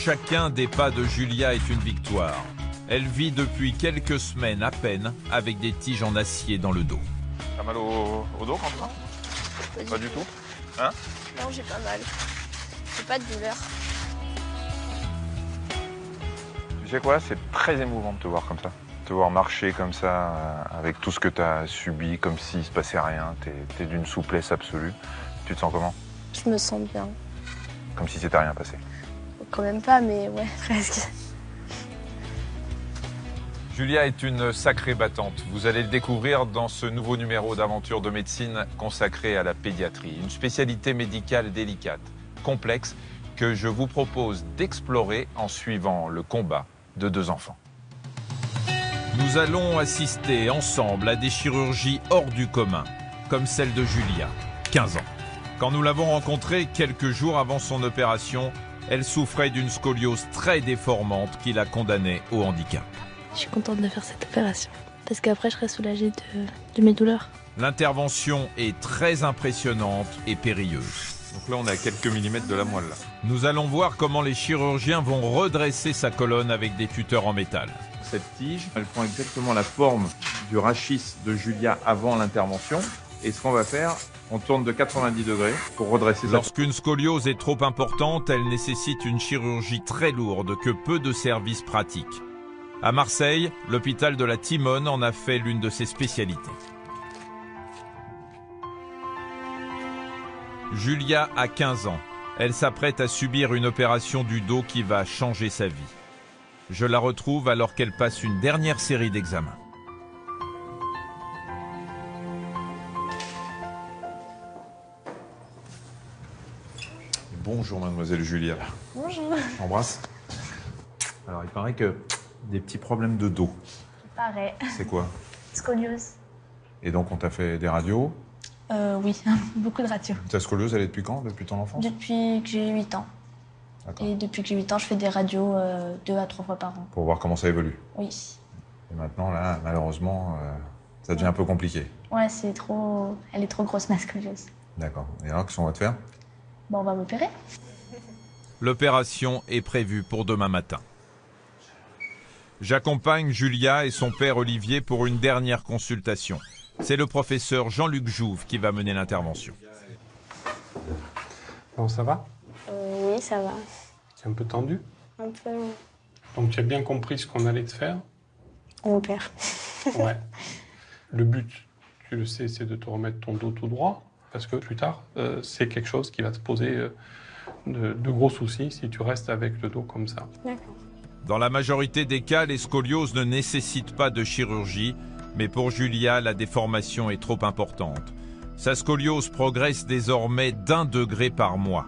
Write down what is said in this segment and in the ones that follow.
Chacun des pas de Julia est une victoire. Elle vit depuis quelques semaines à peine avec des tiges en acier dans le dos. T'as mal au dos quand ça? Pas du tout. Hein? Non, j'ai pas mal. J'ai pas de douleur. Tu sais quoi? C'est très émouvant de te voir comme ça. Te voir marcher comme ça, avec tout ce que t'as subi, comme s'il se passait rien. T'es d'une souplesse absolue. Tu te sens comment? Je me sens bien. Comme si c'était rien passé. Quand même pas, mais ouais, presque. Julia est une sacrée battante. Vous allez le découvrir dans ce nouveau numéro d'Aventure de médecine consacré à la pédiatrie. Une spécialité médicale délicate, complexe, que je vous propose d'explorer en suivant le combat de deux enfants. Nous allons assister ensemble à des chirurgies hors du commun, comme celle de Julia, 15 ans. Quand nous l'avons rencontrée quelques jours avant son opération, elle souffrait d'une scoliose très déformante qui la condamnait au handicap. Je suis contente de faire cette opération, parce qu'après je serai soulagée de mes douleurs. L'intervention est très impressionnante et périlleuse. Donc là, on est à quelques millimètres de la moelle. Là. Nous allons voir comment les chirurgiens vont redresser sa colonne avec des tuteurs en métal. Cette tige, elle prend exactement la forme du rachis de Julia avant l'intervention. Et ce qu'on va faire, on tourne de 90 degrés pour redresser sa... Lorsqu'une scoliose est trop importante, elle nécessite une chirurgie très lourde que peu de services pratiquent. À Marseille, l'hôpital de la Timone en a fait l'une de ses spécialités. Julia a 15 ans. Elle s'apprête à subir une opération du dos qui va changer sa vie. Je la retrouve alors qu'elle passe une dernière série d'examens. Bonjour mademoiselle Julia. Bonjour. Embrasse. Alors il paraît que des petits problèmes de dos. Pareil. C'est quoi? Scoliose. Et donc on t'a fait des radios. Oui, beaucoup de radios. Ta scoliose, elle est depuis quand? Depuis ton enfance? Depuis que j'ai 8 ans. D'accord. Et depuis que j'ai 8 ans, je fais des radios 2 à 3 fois par an. Pour voir comment ça évolue. Oui. Et maintenant, là, malheureusement, ça devient un peu compliqué. Ouais, c'est trop... Elle est trop grosse, ma scoliose. D'accord. Et alors, qu'est-ce qu'on va te faire? Bon, on va m'opérer. L'opération est prévue pour demain matin. J'accompagne Julia et son père Olivier pour une dernière consultation. C'est le professeur Jean-Luc Jouve qui va mener l'intervention. Bon, ça va? Oui, ça va. C'est un peu tendu? Un peu... Donc tu as bien compris ce qu'on allait te faire? On opère. Ouais. Le but, tu le sais, c'est de te remettre ton dos tout droit, parce que plus tard, c'est quelque chose qui va te poser de gros soucis si tu restes avec le dos comme ça. D'accord. Dans la majorité des cas, les scolioses ne nécessitent pas de chirurgie, mais pour Julia, la déformation est trop importante. Sa scoliose progresse désormais d'1 degré par mois.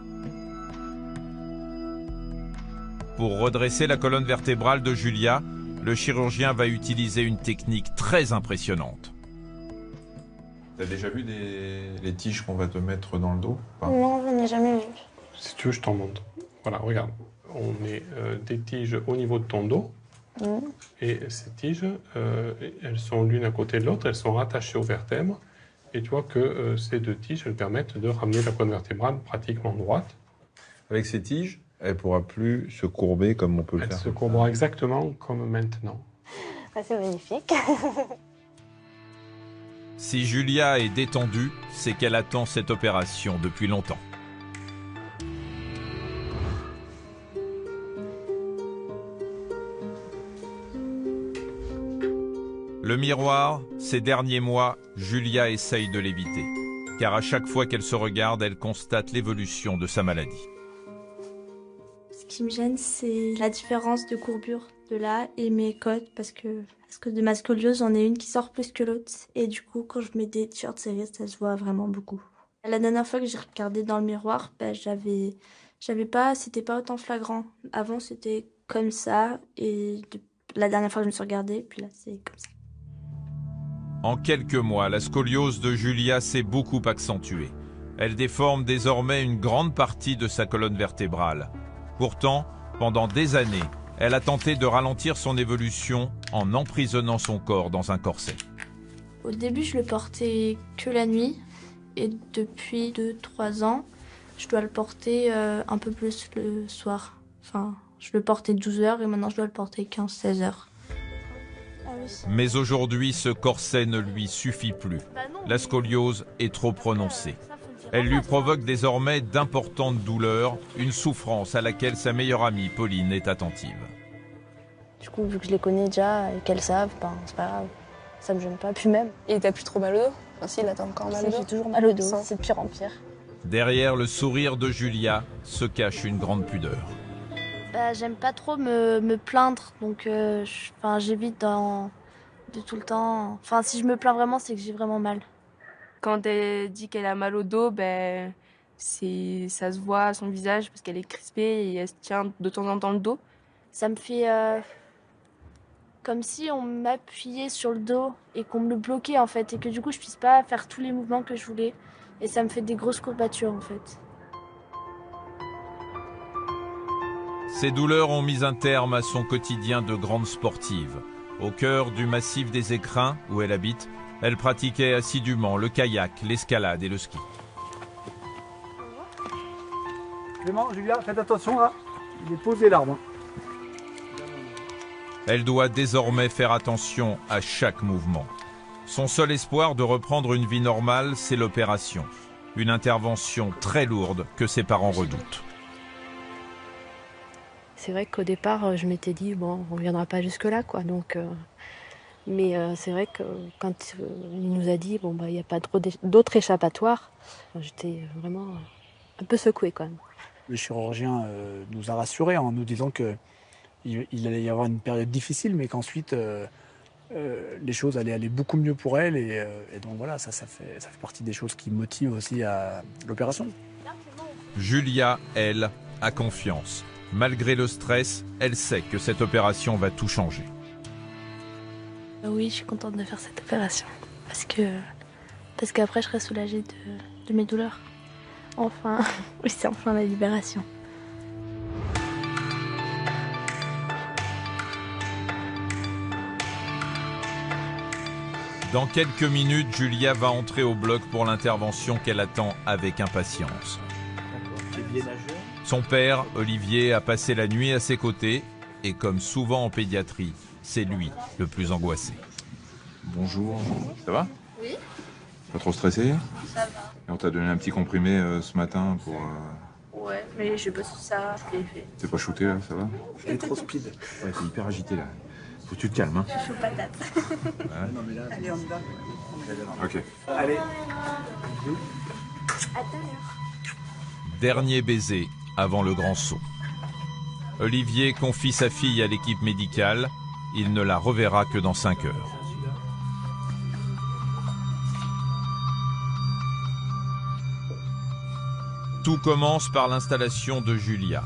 Pour redresser la colonne vertébrale de Julia, le chirurgien va utiliser une technique très impressionnante. T'as déjà vu les tiges qu'on va te mettre dans le dos? Non, je n'ai jamais vu. Si tu veux, je t'en montre. Voilà, regarde. On met des tiges au niveau de ton dos. Et ces tiges, elles sont l'une à côté de l'autre, elles sont rattachées aux vertèbres. Et tu vois que ces deux tiges, elles permettent de ramener la colonne vertébrale pratiquement droite. Avec ces tiges, elle ne pourra plus se courber comme on peut le Elle faire. se courbera exactement comme maintenant. Ah, c'est magnifique. Si Julia est détendue, c'est qu'elle attend cette opération depuis longtemps. Le miroir, ces derniers mois, Julia essaye de l'éviter. Car à chaque fois qu'elle se regarde, elle constate l'évolution de sa maladie. Ce qui me gêne, c'est la différence de courbure de là et mes côtes, parce que de ma scoliose, j'en ai une qui sort plus que l'autre. Et du coup, quand je mets des t-shirts serrés, ça se voit vraiment beaucoup. La dernière fois que j'ai regardé dans le miroir, c'était pas autant flagrant. Avant, c'était comme ça, et la dernière fois que je me suis regardée, puis là, c'est comme ça. En quelques mois, la scoliose de Julia s'est beaucoup accentuée. Elle déforme désormais une grande partie de sa colonne vertébrale. Pourtant, pendant des années, elle a tenté de ralentir son évolution en emprisonnant son corps dans un corset. Au début, je le portais que la nuit, et depuis 2-3 ans, je dois le porter un peu plus le soir. Enfin, Je le portais 12 heures et maintenant je dois le porter 15-16 heures. Mais aujourd'hui, ce corset ne lui suffit plus. La scoliose est trop prononcée. Elle lui provoque désormais d'importantes douleurs, une souffrance à laquelle sa meilleure amie, Pauline, est attentive. Du coup, vu que je les connais déjà et qu'elles savent, ben, c'est pas grave. Ça me gêne pas, puis même. Et t'as plus trop mal au dos? Enfin, si, là t'as encore mal au dos. J'ai toujours mal au dos, c'est de pire en pire. Derrière le sourire de Julia se cache une grande pudeur. J'aime pas trop me plaindre, donc j'évite de tout le temps. Enfin, si je me plains vraiment, c'est que j'ai vraiment mal. Quand elle dit qu'elle a mal au dos, ça se voit à son visage parce qu'elle est crispée et elle se tient de temps en temps le dos. Ça me fait comme si on m'appuyait sur le dos et qu'on me le bloquait en fait, et que du coup je puisse pas faire tous les mouvements que je voulais. Et ça me fait des grosses courbatures en fait. Ces douleurs ont mis un terme à son quotidien de grande sportive. Au cœur du massif des Écrins, où elle habite, elle pratiquait assidûment le kayak, l'escalade et le ski. Clément, Julia, faites attention là, il est posé l'arbre. Elle doit désormais faire attention à chaque mouvement. Son seul espoir de reprendre une vie normale, c'est l'opération. Une intervention très lourde que ses parents redoutent. C'est vrai qu'au départ, je m'étais dit, bon, on ne viendra pas jusque-là, quoi. Donc, mais c'est vrai que quand il nous a dit, bon, il n'y a pas d'autre échappatoire, j'étais vraiment un peu secouée, quand même. Le chirurgien nous a rassurés en nous disant qu'il allait y avoir une période difficile, mais qu'ensuite les choses allaient aller beaucoup mieux pour elle. Et donc voilà, ça fait partie des choses qui motivent aussi à l'opération. Julia, elle, a confiance. Malgré le stress, elle sait que cette opération va tout changer. Oui, je suis contente de faire cette opération. Parce qu'après, je serai soulagée de mes douleurs. Enfin, oui, c'est enfin la libération. Dans quelques minutes, Julia va entrer au bloc pour l'intervention qu'elle attend avec impatience. Son père, Olivier, a passé la nuit à ses côtés et comme souvent en pédiatrie, c'est lui le plus angoissé. Bonjour, ça va? Oui. Pas trop stressé? Ça va. Et on t'a donné un petit comprimé ce matin pour... Ouais, mais je sais pas si ça fait effet. T'es pas shooté là, ça va? Elle est trop speed. Ouais, t'es hyper agité là. Faut que tu te calmes, hein? Je suis chaud patate. Non, mais là, allez, on y va. Ok. Allez. À tout à l'heure. Dernier baiser avant le grand saut. Olivier confie sa fille à l'équipe médicale. Il ne la reverra que dans 5 heures. Tout commence par l'installation de Julia.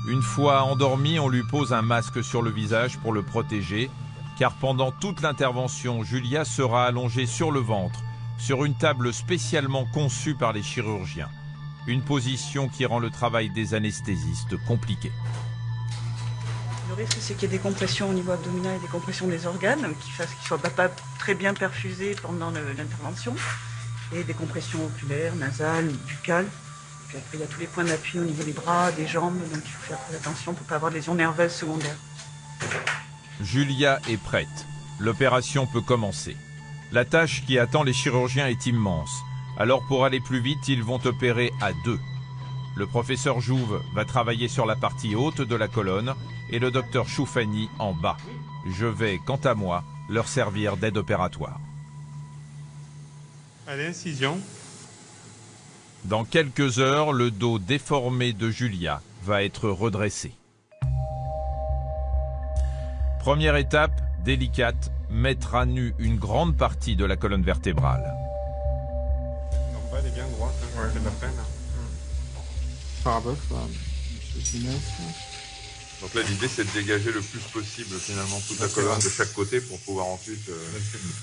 Une fois endormie, on lui pose un masque sur le visage pour le protéger, car pendant toute l'intervention, Julia sera allongée sur le ventre, sur une table spécialement conçue par les chirurgiens. Une position qui rend le travail des anesthésistes compliqué. Le risque, c'est qu'il y ait des compressions au niveau abdominal et des compressions des organes, qui fassent qu'ils ne soient pas très bien perfusés pendant l'intervention, et des compressions oculaires, nasales, buccales. Puis après, il y a tous les points d'appui au niveau des bras, des jambes, donc il faut faire très attention pour ne pas avoir de lésions nerveuses secondaires. Julia est prête. L'opération peut commencer. La tâche qui attend les chirurgiens est immense. Alors pour aller plus vite, ils vont opérer à 2. Le professeur Jouve va travailler sur la partie haute de la colonne et le docteur Choufani en bas. Je vais, quant à moi, leur servir d'aide opératoire. Allez, incision. Dans quelques heures, le dos déformé de Julia va être redressé. Première étape, délicate, mettre à nu une grande partie de la colonne vertébrale. En bas, elle est bien droite, hein. Ouais. C'est de la peine. Parabof, Donc là, l'idée, c'est de dégager le plus possible, finalement, toute la colonne de chaque côté pour pouvoir ensuite...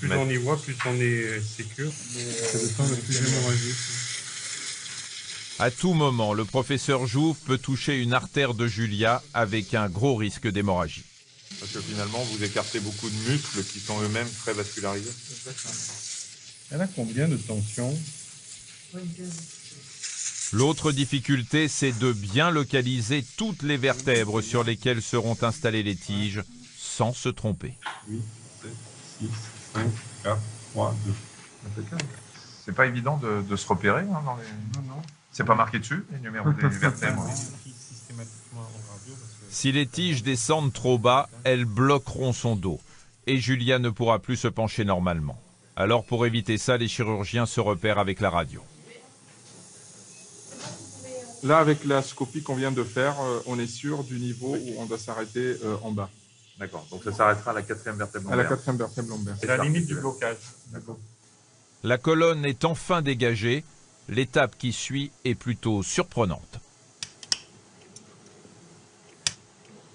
Plus on y voit, plus on est sécure. Ça dépend le plus hémorragique. À tout moment, le professeur Jouve peut toucher une artère de Julia avec un gros risque d'hémorragie. Parce que finalement, vous écartez beaucoup de muscles qui sont eux-mêmes très vascularisés. Elle a combien de tension? L'autre difficulté, c'est de bien localiser toutes les vertèbres sur lesquelles seront installées les tiges, sans se tromper. 8, 7, 6, 5, 4, 3, 2. Impeccable. C'est pas évident de se repérer hein, dans les... Non. C'est pas marqué dessus, les numéros des vertèbres. Si les tiges descendent trop bas, elles bloqueront son dos. Et Julia ne pourra plus se pencher normalement. Alors pour éviter ça, les chirurgiens se repèrent avec la radio. Là, avec la scopie qu'on vient de faire, on est sûr du niveau où on doit s'arrêter en bas. D'accord, donc ça s'arrêtera à la 4e vertèbre lombaire. À la 4e vertèbre lombaire. C'est la limite du blocage. D'accord. La colonne est enfin dégagée. L'étape qui suit est plutôt surprenante.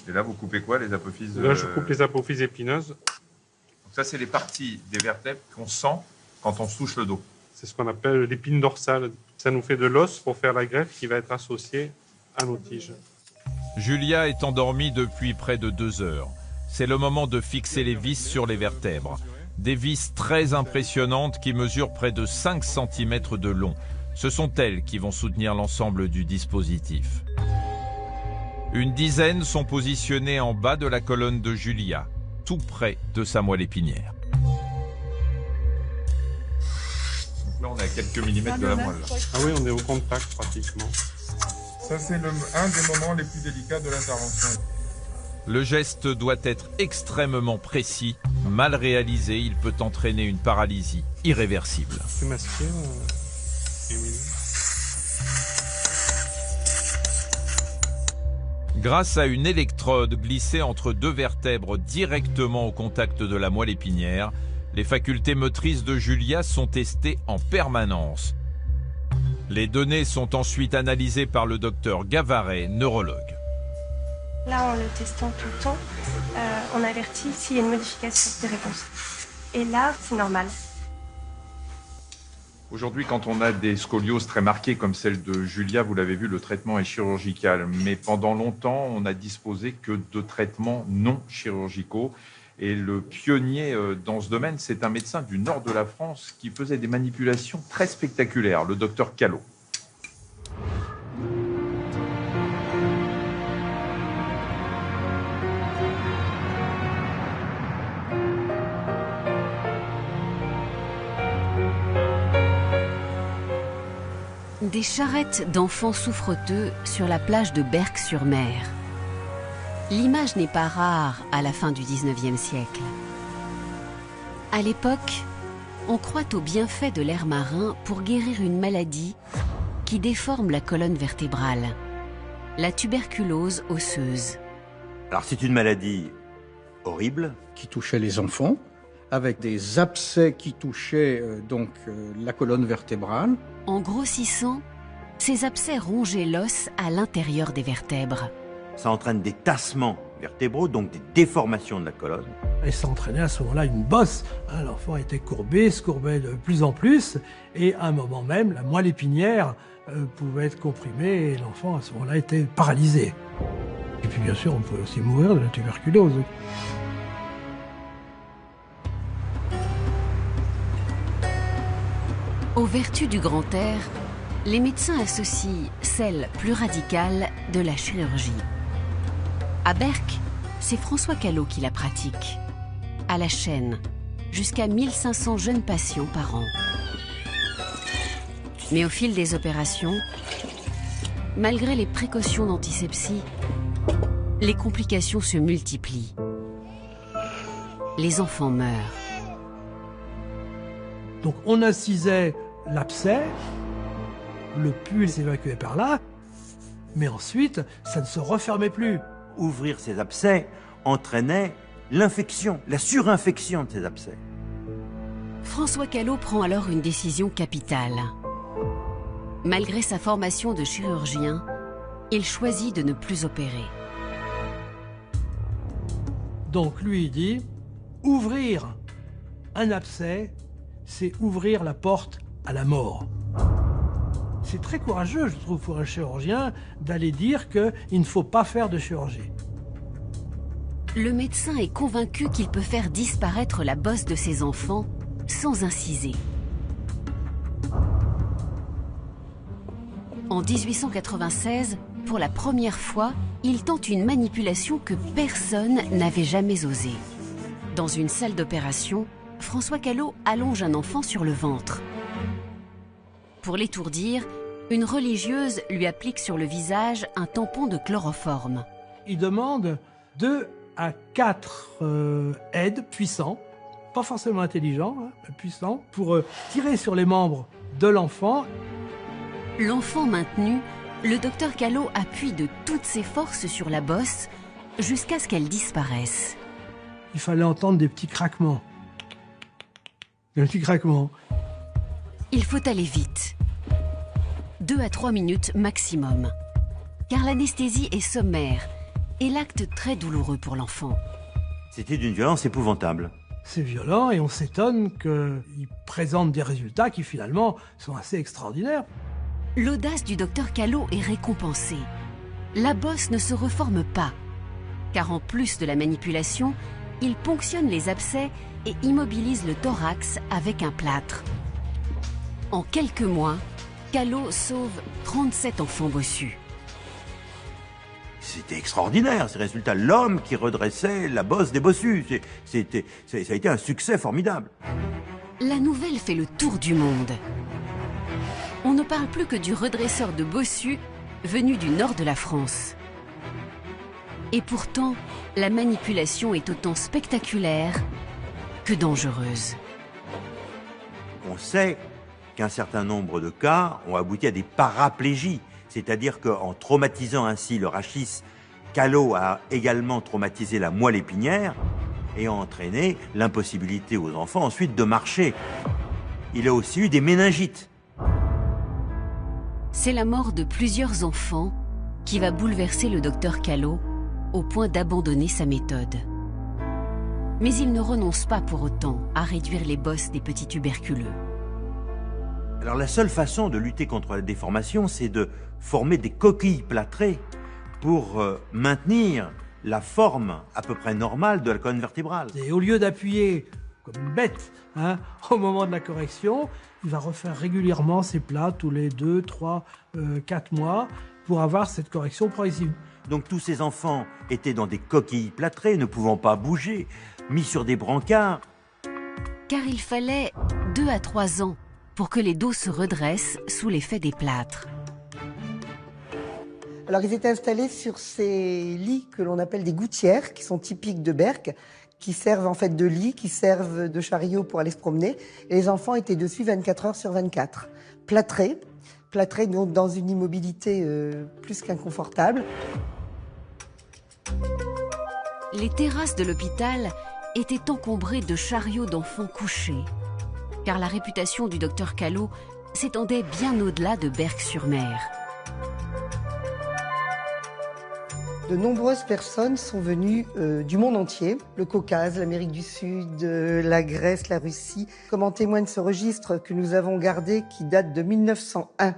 Et là, vous coupez quoi, les apophyses Là, je coupe les apophyses épineuses. Donc ça, c'est les parties des vertèbres qu'on sent quand on se touche le dos. C'est ce qu'on appelle l'épine dorsale. Ça nous fait de l'os pour faire la greffe qui va être associée à nos tiges. Julia est endormie depuis près de 2 heures. C'est le moment de fixer les vis sur les vertèbres. Des vis très impressionnantes qui mesurent près de 5 cm de long. Ce sont elles qui vont soutenir l'ensemble du dispositif. Une dizaine sont positionnées en bas de la colonne de Julia, tout près de sa moelle épinière. Donc là, on est à quelques millimètres de la moelle. Là. Ah oui, on est au contact pratiquement. Ça, c'est un des moments les plus délicats de l'intervention. Le geste doit être extrêmement précis. Mal réalisé, il peut entraîner une paralysie irréversible. C'est masqué, Émile. Grâce à une électrode glissée entre 2 vertèbres directement au contact de la moelle épinière, les facultés motrices de Julia sont testées en permanence. Les données sont ensuite analysées par le docteur Gavaret, neurologue. Là, en le testant tout le temps, on avertit s'il y a une modification des réponses. Et là, c'est normal. Aujourd'hui, quand on a des scolioses très marquées comme celle de Julia, vous l'avez vu, le traitement est chirurgical. Mais pendant longtemps, on n'a disposé que de traitements non chirurgicaux. Et le pionnier dans ce domaine, c'est un médecin du nord de la France qui faisait des manipulations très spectaculaires, le docteur Callot. Des charrettes d'enfants souffreteux sur la plage de Berck-sur-Mer. L'image n'est pas rare à la fin du 19e siècle. À l'époque, on croit aux bienfaits de l'air marin pour guérir une maladie qui déforme la colonne vertébrale, la tuberculose osseuse. Alors c'est une maladie horrible. Qui touchait les enfants, avec des abcès qui touchaient la colonne vertébrale. En grossissant, ces abcès rongeaient l'os à l'intérieur des vertèbres. Ça entraîne des tassements vertébraux, donc des déformations de la colonne. Et ça entraînait à ce moment-là une bosse. L'enfant était courbé, se courbait de plus en plus, et à un moment même, la moelle épinière pouvait être comprimée, et l'enfant à ce moment-là était paralysé. Et puis bien sûr, on pouvait aussi mourir de la tuberculose. Aux vertus du grand air, les médecins associent celle plus radicale de la chirurgie. À Berck, c'est François Callot qui la pratique. À la chaîne, jusqu'à 1500 jeunes patients par an. Mais au fil des opérations, malgré les précautions d'antisepsie, les complications se multiplient. Les enfants meurent. Donc on incisait l'abcès, le pus s'évacuait par là, mais ensuite, ça ne se refermait plus. Ouvrir ces abcès entraînait l'infection, la surinfection de ces abcès. François Callot prend alors une décision capitale. Malgré sa formation de chirurgien, il choisit de ne plus opérer. Donc lui, il dit, ouvrir un abcès, c'est ouvrir la porte à la mort. C'est très courageux, je trouve, pour un chirurgien, d'aller dire qu'il ne faut pas faire de chirurgie. Le médecin est convaincu qu'il peut faire disparaître la bosse de ses enfants sans inciser. En 1896, pour la première fois, il tente une manipulation que personne n'avait jamais osée. Dans une salle d'opération, François Callot allonge un enfant sur le ventre. Pour l'étourdir, une religieuse lui applique sur le visage un tampon de chloroforme. Il demande 2 à 4 aides puissants, pas forcément intelligents, mais puissants, pour tirer sur les membres de l'enfant. L'enfant maintenu, le docteur Callot appuie de toutes ses forces sur la bosse jusqu'à ce qu'elle disparaisse. Il fallait entendre des petits craquements. Des petits craquements. Il faut aller vite. 2 à 3 minutes maximum. Car l'anesthésie est sommaire et l'acte très douloureux pour l'enfant. C'était d'une violence épouvantable. C'est violent et on s'étonne qu'il présente des résultats qui finalement sont assez extraordinaires. L'audace du docteur Callot est récompensée. La bosse ne se reforme pas, car en plus de la manipulation, il ponctionne les abcès et immobilise le thorax avec un plâtre. En quelques mois, Callot sauve 37 enfants bossus. C'était extraordinaire, ces résultats. L'homme qui redressait la bosse des bossus. Ça a été un succès formidable. La nouvelle fait le tour du monde. On ne parle plus que du redresseur de bossus venu du nord de la France. Et pourtant, la manipulation est autant spectaculaire que dangereuse. On sait qu'un certain nombre de cas ont abouti à des paraplégies. C'est-à-dire qu'en traumatisant ainsi le rachis, Callot a également traumatisé la moelle épinière et a entraîné l'impossibilité aux enfants ensuite de marcher. Il a aussi eu des méningites. C'est la mort de plusieurs enfants qui va bouleverser le docteur Callot au point d'abandonner sa méthode. Mais il ne renonce pas pour autant à réduire les bosses des petits tuberculeux. Alors la seule façon de lutter contre la déformation, c'est de former des coquilles plâtrées pour maintenir la forme à peu près normale de la colonne vertébrale. Et au lieu d'appuyer comme une bête au moment de la correction, il va refaire régulièrement ses plats tous les 2, 3, 4 mois pour avoir cette correction progressive. Donc tous ces enfants étaient dans des coquilles plâtrées, ne pouvant pas bouger, mis sur des brancards. Car il fallait 2 à 3 ans pour que les dos se redressent sous l'effet des plâtres. Alors ils étaient installés sur ces lits que l'on appelle des gouttières, qui sont typiques de Berck, qui servent en fait de lit, qui servent de chariot pour aller se promener. Et les enfants étaient dessus 24 heures sur 24, plâtrés donc dans une immobilité plus qu'inconfortable. Les terrasses de l'hôpital étaient encombrées de chariots d'enfants couchés, car la réputation du docteur Callot s'étendait bien au-delà de Berck-sur-Mer. De nombreuses personnes sont venues du monde entier, le Caucase, l'Amérique du Sud, la Grèce, la Russie, comme en témoigne ce registre que nous avons gardé qui date de 1901.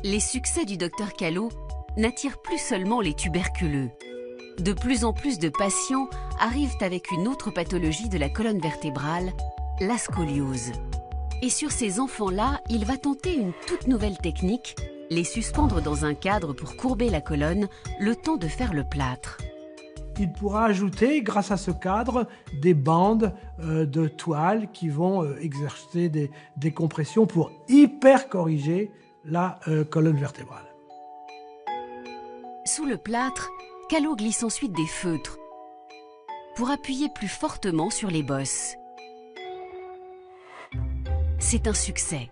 Les succès du docteur Callot n'attirent plus seulement les tuberculeux. De plus en plus de patients arrivent avec une autre pathologie de la colonne vertébrale, la scoliose. Et sur ces enfants-là, il va tenter une toute nouvelle technique, les suspendre dans un cadre pour courber la colonne, le temps de faire le plâtre. Il pourra ajouter, grâce à ce cadre, des bandes de toile qui vont exercer des compressions pour hyper corriger la colonne vertébrale. Sous le plâtre, Callot glisse ensuite des feutres pour appuyer plus fortement sur les bosses. C'est un succès.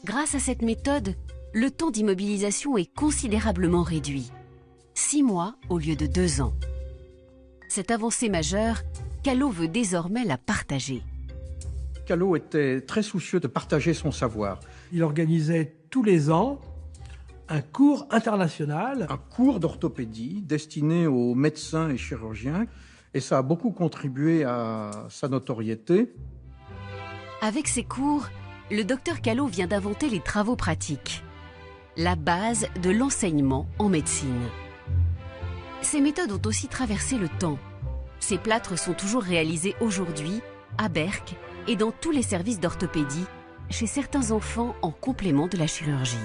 Grâce à cette méthode, le temps d'immobilisation est considérablement réduit. 6 mois au lieu de 2 ans. Cette avancée majeure, Callot veut désormais la partager. Callot était très soucieux de partager son savoir. Il organisait tous les ans un cours international. Un cours d'orthopédie destiné aux médecins et chirurgiens. Et ça a beaucoup contribué à sa notoriété. Avec ces cours, le docteur Callot vient d'inventer les travaux pratiques, la base de l'enseignement en médecine. Ces méthodes ont aussi traversé le temps. Ces plâtres sont toujours réalisés aujourd'hui à Berck et dans tous les services d'orthopédie, chez certains enfants en complément de la chirurgie.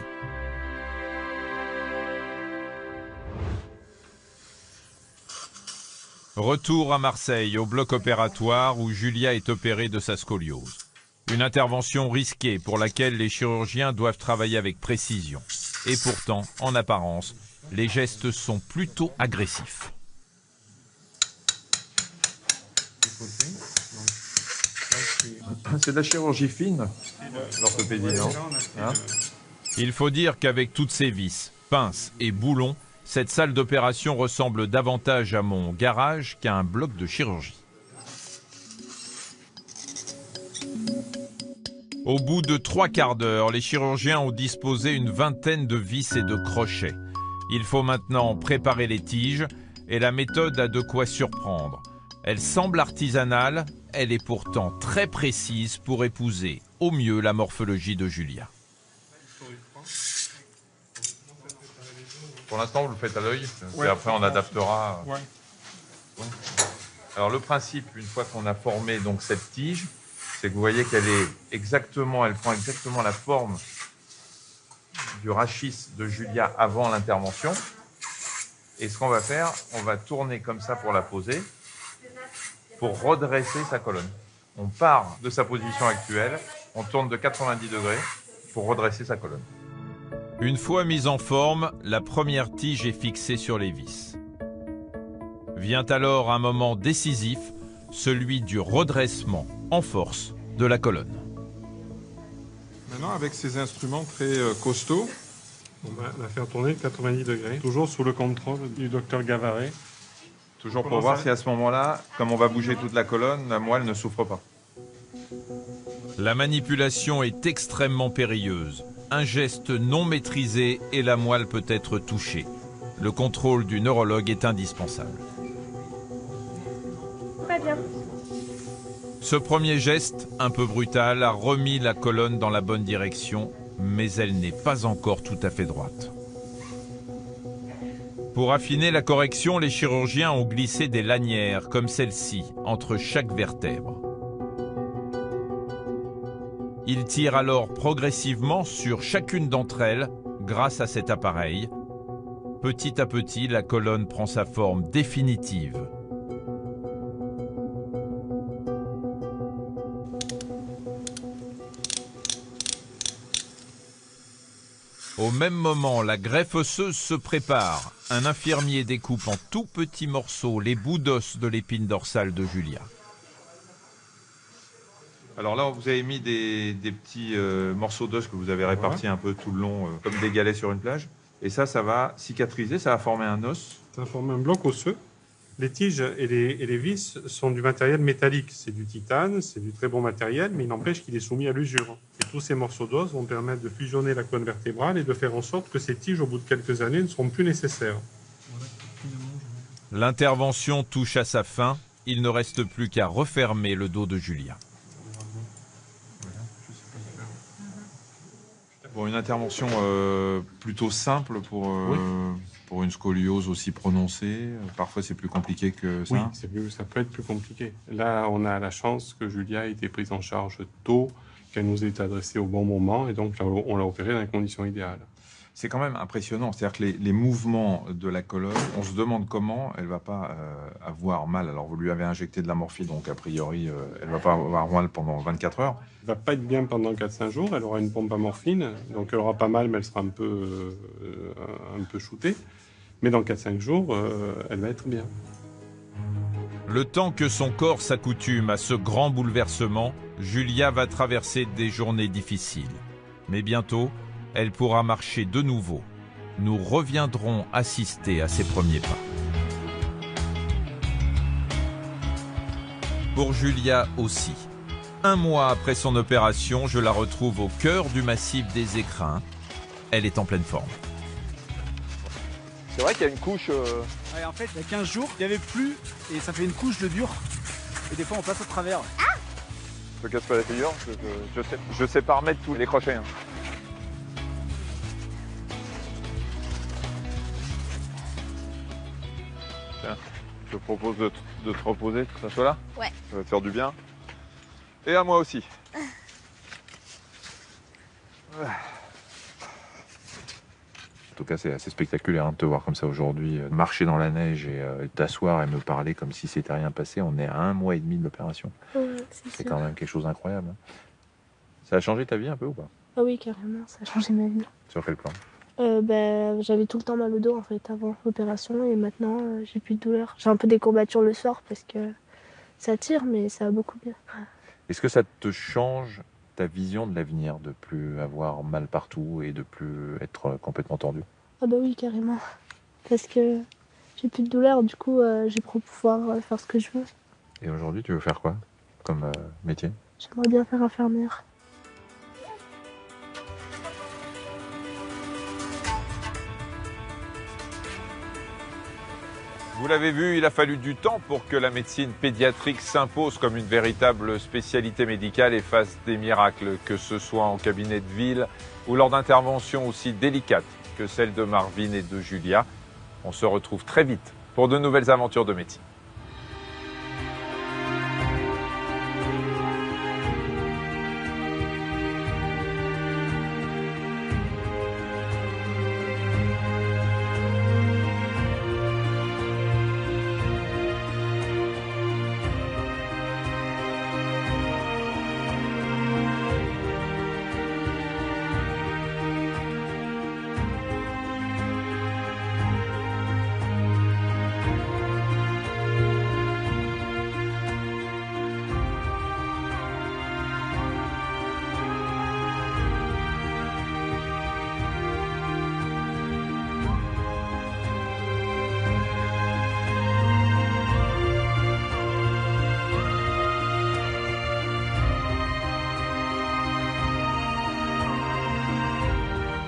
Retour à Marseille, au bloc opératoire où Julia est opérée de sa scoliose. Une intervention risquée pour laquelle les chirurgiens doivent travailler avec précision. Et pourtant, en apparence, les gestes sont plutôt agressifs. C'est de la chirurgie fine, l'orthopédie, non hein? Il faut dire qu'avec toutes ces vis, pinces et boulons, cette salle d'opération ressemble davantage à mon garage qu'à un bloc de chirurgie. Au bout de 3 quarts d'heure, les chirurgiens ont disposé une vingtaine de vis et de crochets. Il faut maintenant préparer les tiges et la méthode a de quoi surprendre. Elle semble artisanale, elle est pourtant très précise pour épouser au mieux la morphologie de Julia. Pour l'instant, vous le faites à l'œil, ouais. Et après on adaptera. Ouais. Ouais. Alors le principe, une fois qu'on a formé donc cette tige, c'est que vous voyez qu'elle est exactement, elle prend exactement la forme du rachis de Julia avant l'intervention. Et ce qu'on va faire, on va tourner comme ça pour la poser, pour redresser sa colonne. On part de sa position actuelle, on tourne de 90 degrés pour redresser sa colonne. Une fois mise en forme, la première tige est fixée sur les vis. Vient alors un moment décisif, celui du redressement en force de la colonne. Maintenant, avec ces instruments très costauds, on va la faire tourner de 90 degrés, toujours sous le contrôle du docteur Gavaret. Toujours pour voir si à ce moment-là, comme on va bouger toute la colonne, la moelle ne souffre pas. La manipulation est extrêmement périlleuse. Un geste non maîtrisé et la moelle peut être touchée. Le contrôle du neurologue est indispensable. Très bien. Ce premier geste, un peu brutal, a remis la colonne dans la bonne direction, mais elle n'est pas encore tout à fait droite. Pour affiner la correction, les chirurgiens ont glissé des lanières, comme celle-ci, entre chaque vertèbre. Ils tirent alors progressivement sur chacune d'entre elles grâce à cet appareil. Petit à petit, la colonne prend sa forme définitive. Au même moment, la greffe osseuse se prépare. Un infirmier découpe en tout petits morceaux les bouts d'os de l'épine dorsale de Julia. Alors là, vous avez mis des petits morceaux d'os que vous avez répartis un peu tout le long, comme des galets sur une plage. Et ça va cicatriser, ça va former un os. Ça va former un bloc osseux. Les tiges et les vis sont du matériel métallique. C'est du titane, c'est du très bon matériel, mais il n'empêche qu'il est soumis à l'usure. Et tous ces morceaux d'os vont permettre de fusionner la colonne vertébrale et de faire en sorte que ces tiges, au bout de quelques années, ne seront plus nécessaires. L'intervention touche à sa fin. Il ne reste plus qu'à refermer le dos de Julia. Bon, une intervention plutôt simple pour une scoliose aussi prononcée. Parfois, c'est plus compliqué que ça. Oui, ça peut être plus compliqué. Là, on a la chance que Julia a été prise en charge tôt, qu'elle nous ait adressée au bon moment, et donc on l'a opérée dans les conditions idéales. C'est quand même impressionnant. C'est-à-dire que les mouvements de la colonne, on se demande comment elle ne va pas avoir mal. Alors, vous lui avez injecté de la morphine, donc a priori, elle ne va pas avoir mal pendant 24 heures. Elle ne va pas être bien pendant 4-5 jours. Elle aura une pompe à morphine, donc elle n'aura pas mal, mais elle sera un peu shootée. Mais dans 4-5 jours, elle va être bien. Le temps que son corps s'accoutume à ce grand bouleversement, Julia va traverser des journées difficiles. Mais bientôt, elle pourra marcher de nouveau. Nous reviendrons assister à ses premiers pas. Pour Julia aussi. 1 mois après son opération, je la retrouve au cœur du massif des Écrins. Elle est en pleine forme. C'est vrai qu'il y a une couche... Ouais, en fait, il y a 15 jours, il n'y avait plus, et ça fait une couche de dur. Et des fois, on passe au travers. Je casse pas la figure, je sais pas remettre tous les crochets. Hein. Tiens, je te propose de te reposer, que ça soit là. Ouais. Ça va te faire du bien. Et à moi aussi. En tout cas, c'est assez spectaculaire de te voir comme ça aujourd'hui, marcher dans la neige et t'asseoir et me parler comme si c'était rien passé. On est à 1 mois et demi de l'opération. Ouais, C'est quand même quelque chose d'incroyable. Hein. Ça a changé ta vie un peu ou pas? Ah oui, carrément, ça a changé ma vie. Sur quel plan? J'avais tout le temps mal au dos en fait avant l'opération et maintenant j'ai plus de douleur. J'ai un peu des courbatures le soir parce que ça tire mais ça va beaucoup mieux. Est-ce que ça te change ta vision de l'avenir, de plus avoir mal partout et de plus être complètement tordu? Ah bah oui, carrément. Parce que j'ai plus de douleur, du coup je vais pouvoir faire ce que je veux. Et aujourd'hui, tu veux faire quoi comme métier? J'aimerais bien faire infirmière. Vous l'avez vu, il a fallu du temps pour que la médecine pédiatrique s'impose comme une véritable spécialité médicale et fasse des miracles, que ce soit en cabinet de ville ou lors d'interventions aussi délicates que celles de Marvin et de Julia. On se retrouve très vite pour de nouvelles aventures de médecine.